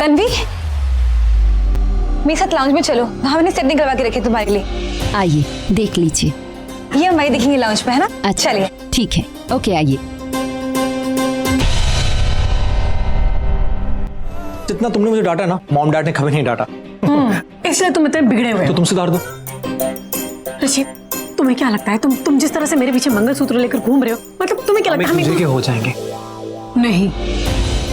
तन्वी, मेरे साथ लाउंज में चलो, वहां मैंने सेट निकलवा के रखे तुम्हारे लिए। आइए देख लीजिए। ये हम वही देखेंगे लाउंज पे, है ना? अच्छा चलिए। ठीक है, ओके आइए। जितना तुमने मुझे डांटा ना, मॉम डैड ने कभी नहीं डांटा। इसलिए तुम इतने बिगड़े हुए तो हो। तुम सुधार दो। ऋषि, तुम्हें क्या लगता है तुम जिस तरह से मेरे पीछे मंगलसूत्र लेकर घूम रहे हो, मतलब तुम्हें क्या लगता है दूसरे के हो जाएंगे? नहीं,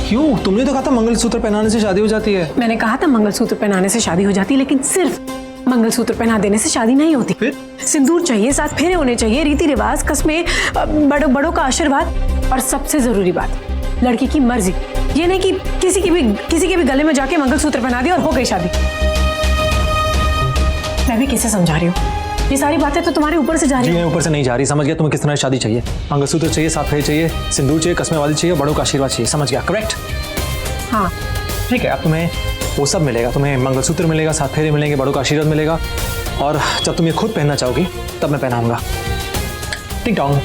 क्यों? तुमने तो कहा था मंगलसूत्र पहनाने से शादी हो जाती है। मैंने कहा था मंगलसूत्र पहनाने से शादी हो जाती है, लेकिन सिर्फ मंगलसूत्र पहना देने से शादी नहीं होती। फिर? सिंदूर चाहिए, साथ फेरे होने चाहिए, रीति रिवाज, कस्में, बड़ों का आशीर्वाद, और सबसे जरूरी बात, लड़की की मर्जी। ये नहीं कि किसी के भी गले में जाके मंगलसूत्र पहना दिया और हो गई शादी। मैं भी किसे समझा रही हूँ? ये सारी बातें तो तुम्हारे ऊपर से जा रही जी है। मैं ऊपर से नहीं जा रही, समझ गया। तुम्हें किस तरह की शादी चाहिए? मंगलसूत्र चाहिए, साथ फेरे चाहिए, सिंदूर चाहिए, कस्में चाहिए, बड़ों का आशीर्वाद चाहिए, समझ गया? करेक्ट? हाँ, ठीक है, अब तुम्हें वो सब मिलेगा। तुम्हें मंगलसूत्र मिलेगा, साथ फेरे मिलेंगे, बड़ों का आशीर्वाद मिलेगा, और जब तुम ये खुद पहनना चाहोगी तब मैं पहनाऊंगा। टिंग टोंग।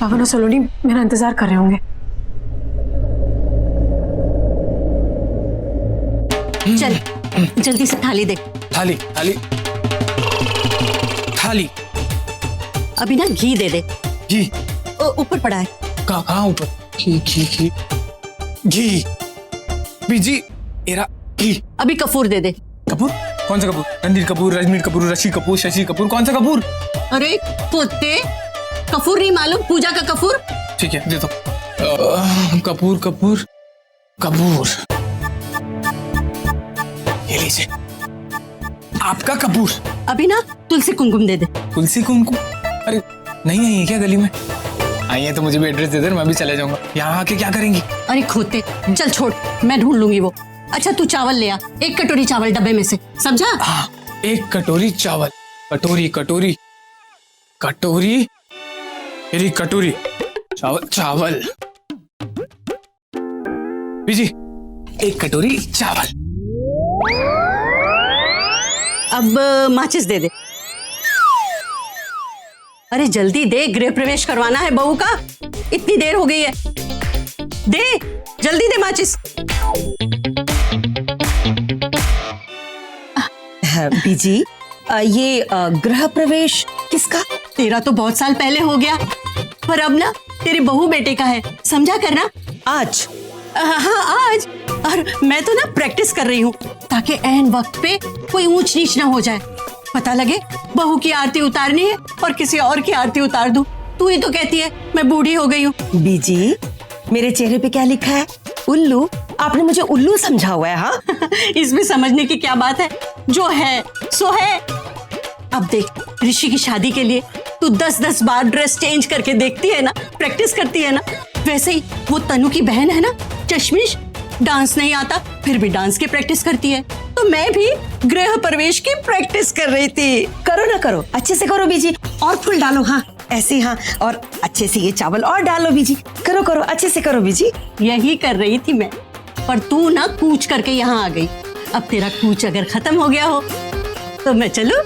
पावन और सलोनी मेरा इंतजार कर रहे होंगे। चल जल्दी से थाली दे। थाली थाली थाली। अभी ना घी दे दे। घी ऊपर पड़ा है। कहाँ ऊपर? घी घी घी घी। बीजी एरा घी। अभी कपूर दे दे। कपूर? कौन सा कपूर? रणधीर कपूर, रजनीर कपूर, ऋषि कपूर, शशि कपूर, कौन सा कपूर? अरे पोते, कपूर नहीं मालूम? पूजा का कपूर। ठीक है, दे दो। कपूर कपूर कपूर। ये लीजिए आपका कपूर। अभी ना तुलसी कुमकुम दे दे। तुलसी कुमकुम? अरे नहीं आई है क्या गली में? आई है तो मुझे भी एड्रेस दे दे, मैं भी चले जाऊंगा। यहाँ आके क्या करेंगी? अरे खोते, चल छोड़, मैं ढूंढ लूंगी वो। अच्छा तू चावल ले आ, 1 कटोरी चावल डब्बे में से, समझा? हाँ, 1 कटोरी चावल। कटोरी कटोरी कटोरी, मेरी कटोरी चावल चावल। बीजी 1 कटोरी चावल। अब माचिस दे दे। अरे जल्दी दे, गृह प्रवेश करवाना है बहू का, इतनी देर हो गई है। दे जल्दी दे माचिस। बीजी, ये गृह प्रवेश किसका? तेरा तो बहुत साल पहले हो गया, पर अब ना तेरे बहू बेटे का है, समझा करना। आज? हाँ आज। और मैं तो ना प्रैक्टिस कर रही हूँ ताकि ऐन वक्त पे कोई ऊंच नीच ना हो जाए। पता लगे बहू की आरती उतारनी है और किसी और की आरती उतार दूं। तू ही तो कहती है मैं बूढ़ी हो गई हूँ। बीजी, मेरे चेहरे पे क्या लिखा है? उल्लू। आपने मुझे उल्लू समझा हुआ है? हाँ इसमें समझने की क्या बात है, जो है सो है। अब देख, ऋषि की शादी के लिए तू 10-10 बार ड्रेस चेंज करके देखती है ना, प्रैक्टिस करती है ना, वैसे ही वो तनु की बहन है ना चश्मिश, डांस नहीं आता फिर भी डांस की प्रैक्टिस करती है, तो मैं भी गृह प्रवेश की प्रैक्टिस कर रही थी। करो ना, करो, अच्छे से करो बीजी। और फूल डालो, हाँ ऐसे, हाँ, और अच्छे से ये चावल और डालो बीजी। करो करो, अच्छे से करो बीजी। यही कर रही थी मैं, पर तू ना कूच करके यहाँ आ गई। अब तेरा कूच अगर खत्म हो गया हो तो मैं चलूं?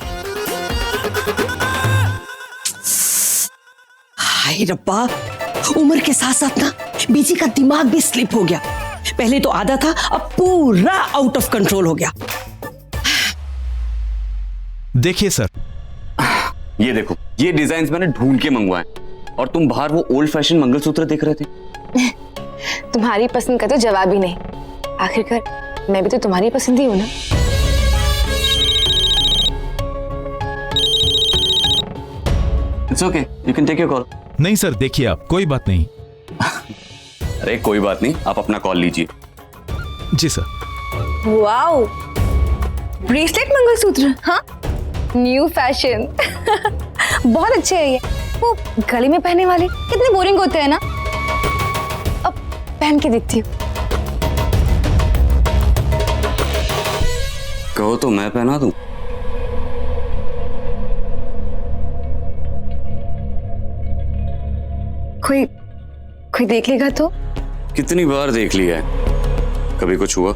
हाय रब्बा, उम्र के साथ साथ ना बीजी का दिमाग भी स्लिप हो गया। पहले तो आधा था, अब पूरा आउट ऑफ कंट्रोल हो गया। देखिए सर, ये देखो, ये डिजाइन मैंने ढूंढ के मंगवाए, और तुम बाहर वो ओल्ड फैशन मंगलसूत्र देख रहे थे। तुम्हारी पसंद का तो जवाब ही नहीं, आखिरकार मैं भी तो तुम्हारी पसंद ही हूं ना। It's okay, you can take your call. नहीं सर, देखिए आप, कोई बात नहीं। अरे कोई बात नहीं, आप अपना कॉल लीजिए। जी सर। वाओ, ब्रेसलेट मंगलसूत्र, हाँ न्यू फैशन। बहुत अच्छे है ये। वो गले में पहनने वाले कितने बोरिंग होते हैं ना, अब पहन के देखती हूँ। कहो तो मैं पहना दूं? कोई देख लेगा तो? कितनी बार देख लिया है, कभी कुछ हुआ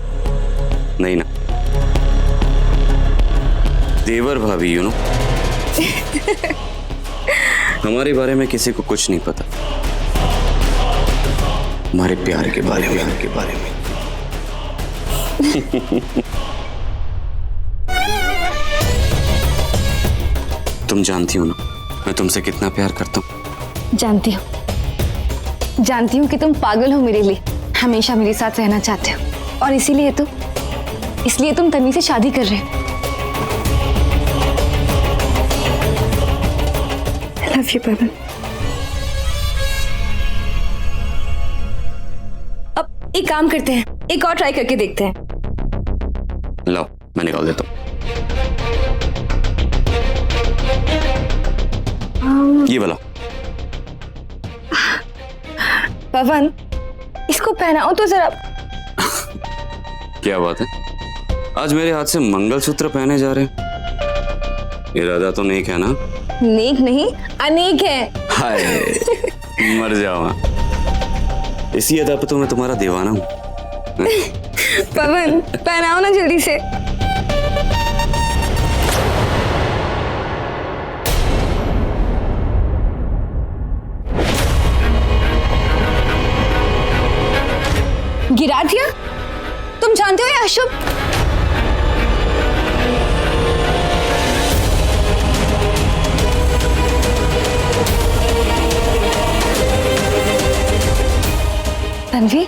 नहीं ना। देवर भाभी, यू नो। हमारे बारे में किसी को कुछ नहीं पता, हमारे प्यार के बारे में। तुम जानती हो ना मैं तुमसे कितना प्यार करता हूँ। जानती हूँ कि तुम पागल हो मेरे लिए, हमेशा मेरे साथ रहना चाहते हो और इसलिए तुम तन्वी से शादी कर रहे हो। I love you, पवन। अब एक काम करते हैं, एक और ट्राई करके देखते हैं। लाओ मैं निकाल देता हूँ। ये वाला। पवन, इसको पहनाओ तो जरा। क्या बात है, आज मेरे हाथ से मंगलसूत्र पहने जा रहे हैं? इरादा तो नेक है ना? नेक नहीं, अनेक है। हाय मर जाओ। इसी अदा पे तो मैं तुम्हारा दीवाना हूँ। पवन, पहनाओ ना जल्दी से। गिरा दिया? तुम जानते हो ये अशुभ। तन्वी,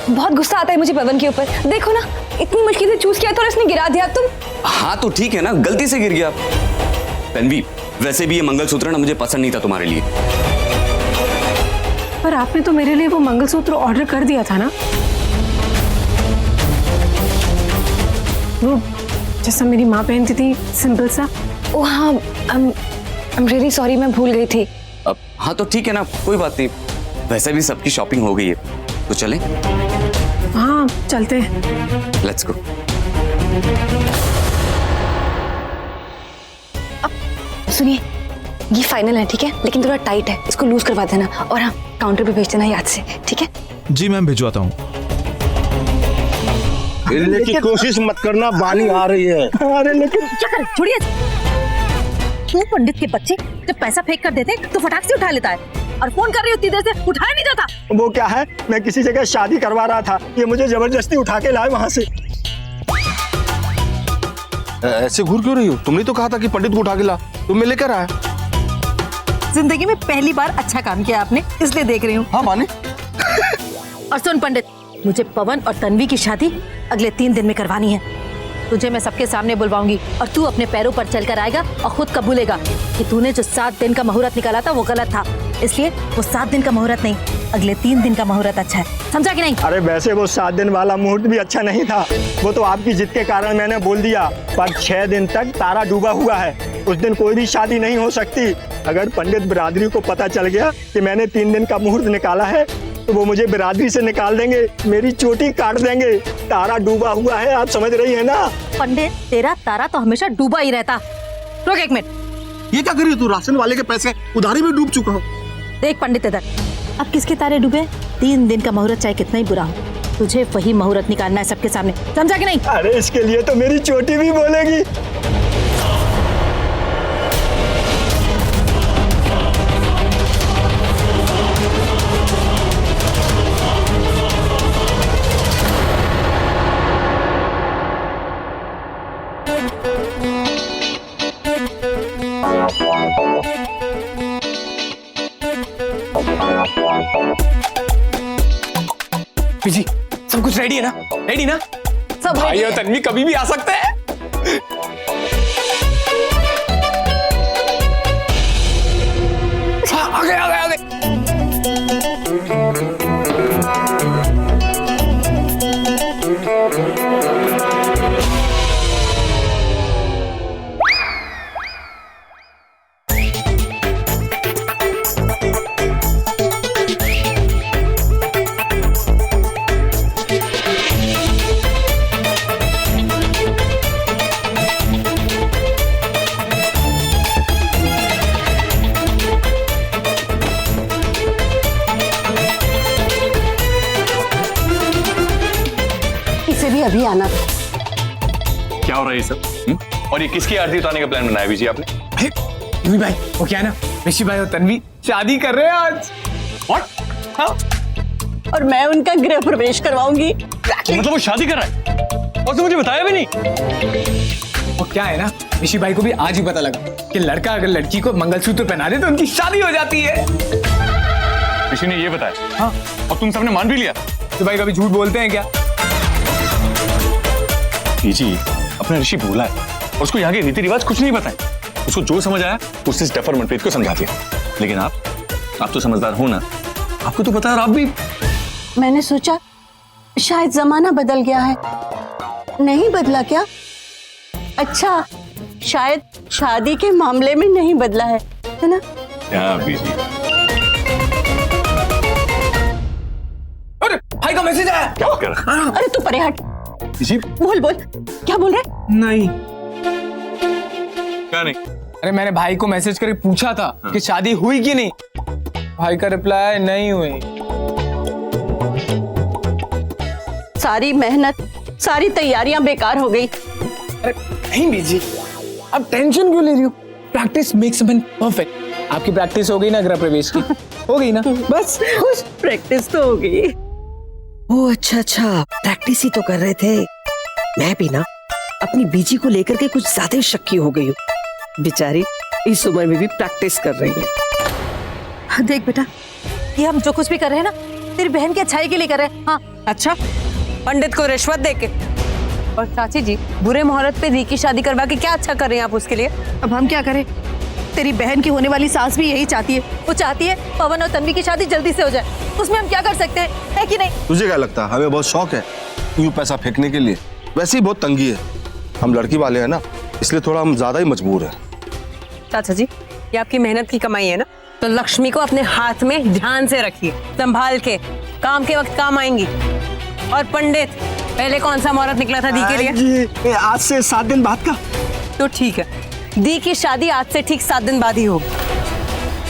बहुत गुस्सा आता है मुझे पवन के ऊपर। देखो ना, इतनी मुश्किल से चूज किया था और इसने गिरा दिया। तुम हाँ तो ठीक है ना, गलती से गिर गया। तन्वी, वैसे भी ये मंगलसूत्र ना मुझे पसंद नहीं था तुम्हारे लिए। पर आपने तो मेरे लिए वो मंगलसूत्र ऑर्डर कर दिया था ना, वो जैसा मेरी माँ पहनती थी, सिंपल सा। ओ हाँ, आई एम रियली सॉरी, मैं भूल गई थी। अब हाँ तो ठीक है ना, कोई बात नहीं। वैसे भी सबकी शॉपिंग हो गई है, तो चलें? हाँ चलते हैं। Let's go. सुनिए, ये फाइनल है, ठीक है, लेकिन थोड़ा टाइट है, इसको लूज करवा देना और हाँ काउंटर पे भेज देना याद से, ठीक है? जी मैम भिजवाता हूँ। हिलने की कोशिश मत करना, बानी आ रही है। अरे लेकिन क्या कर, छोड़िए। तू पंडित के बच्चे जब पैसा फेंक कर देते तो फटाक से उठा लेता है, और फोन कर रही हो इतनी देर से, उठाया नहीं जाता। वो क्या है, मैं किसी जगह शादी करवा रहा था, ये मुझे जबरदस्ती उठा के लाए वहाँ से। ऐसे घूर क्यों रही हो? तुमने तो कहा था कि पंडित को उठा के ला, तुम मैं लेकर आया। जिंदगी में पहली बार अच्छा काम किया आपने, इसलिए देख रही हूँ। हाँ माने। और सुन पंडित, मुझे पवन और तन्वी की शादी अगले 3 दिन में करवानी है। तुझे मैं सबके सामने बुलवाऊंगी और तू अपने पैरों पर चलकर आएगा और खुद कबूलेगा कि तूने जो 7 दिन का मुहूर्त निकाला था वो गलत था, इसलिए वो 7 दिन का मुहूर्त नहीं, अगले 3 दिन का मुहूर्त अच्छा है। समझा कि नहीं? अरे वैसे वो 7 दिन वाला मुहूर्त भी अच्छा नहीं था, वो तो आपकी जिद के कारण मैंने बोल दिया। पर 6 दिन तक तारा डूबा हुआ है, उस दिन कोई भी शादी नहीं हो सकती। अगर पंडित बिरादरी को पता चल गया कि मैंने 3 दिन का मुहूर्त निकाला है तो वो मुझे बिरादरी से निकाल देंगे, मेरी चोटी काट देंगे। तारा डूबा हुआ है, आप समझ रही है ना? पंडित, तेरा तारा तो हमेशा डूबा ही रहता। रुक 1 मिनट। ये क्या करी तू? राशन वाले के पैसे उधारी में डूब चुका हो। देख पंडित इधर, अब किसके तारे डूबे? 3 दिन का मुहूर्त चाहे कितना ही बुरा हो, तुझे वही मुहूर्त निकालना है सबके सामने, समझा कि नहीं? अरे इसके लिए तो मेरी चोटी भी बोलेगी। जी सब कुछ रेडी है ना? रेडी ना? सब भाई और तन्वी कभी भी आ सकते हैं। हाँ, आ गए आ गए आ गए। अभी आना। क्या हो रहा है ये सब? और ये किसकी आरती उतारने का प्लान बनाया बीजी आपने? अरे तन्वी भाई, वो क्या है ना, ऋषि भाई और तन्वी शादी कर रहे हैं आज। What? हाँ, और मैं उनका गृह प्रवेश करवाऊंगी। मतलब वो शादी कर रहा है और तो मुझे बताया भी नहीं। वो क्या है ना, ऋषि भाई को भी आज ही पता लगा कि लड़का अगर लड़की को मंगलसूत्र पहना दे तो उनकी शादी हो जाती है। ऋषि ने ये बताया? हाँ। और तुम सबने मान भी लिया? तो भाई कभी झूठ बोलते हैं क्या? बीजी, अपना ऋषि भूला है और उसको यहाँ के रीति रिवाज कुछ नहीं बताए। उसको जो समझ आया उससे डफर मनप्रीत को समझा दिया। लेकिन आप तो समझदार हो ना, आपको तो पता है। आप भी मैंने सोचा शायद जमाना बदल गया है। नहीं बदला क्या? अच्छा, शायद शादी के मामले में नहीं बदला है ना? क्या बीजी? अरे भाई का मैसेज आया। क्या कर रहा है? अरे तू परे हट। बीजी बोल बोल, क्या बोल रहे? नहीं, क्या नहीं? अरे मैंने भाई को मैसेज करके पूछा था कि शादी हुई कि नहीं। भाई का रिप्लाई नहीं हुई। सारी मेहनत, सारी तैयारियां बेकार हो गई। अरे नहीं बीजी, अब टेंशन क्यों ले रही हो? Practice makes man perfect. आपकी प्रैक्टिस हो गई ना गृह प्रवेश की? हो गई ना? बस खुश। प्रैक्टिस तो हो गई। ओ अच्छा, प्रैक्टिस ही तो कर रहे थे। मैं भी ना अपनी बीजी को लेकर के कुछ ज्यादा ही शक्की हो गई हूँ। बेचारी इस उम्र में भी प्रैक्टिस कर रही है। देख बेटा, ये हम जो कुछ भी कर रहे हैं ना, तेरी बहन की अच्छाई के लिए कर रहे हैं। हाँ। अच्छा, पंडित को रिश्वत देके? और चाची जी, बुरे मुहूर्त पे री की शादी करवा के क्या अच्छा कर रहे हैं आप उसके लिए? अब हम क्या करें? तेरी बहन की होने वाली सास भी यही चाहती है। वो चाहती है पवन और तन्वी की शादी जल्दी से हो जाए। उसमें हम क्या कर सकते हैं, है कि नहीं? तुझे क्या लगता है हमें बहुत शौक है यूं पैसा फेंकने के लिए? वैसे ही बहुत तंगी है, हम लड़की वाले हैं ना, इसलिए थोड़ा हम ज्यादा ही मजबूर हैं। चाचा जी, ये आपकी मेहनत की कमाई है ना, तो लक्ष्मी को अपने हाथ में ध्यान से रखिए, संभाल के, काम के वक्त काम आएंगी। और पंडित, पहले कौन सा मुहूर्त निकला था दी के लिए? आज से 7 दिन बाद का। तो ठीक है, दी की शादी आज से ठीक 7 दिन बाद ही होगी।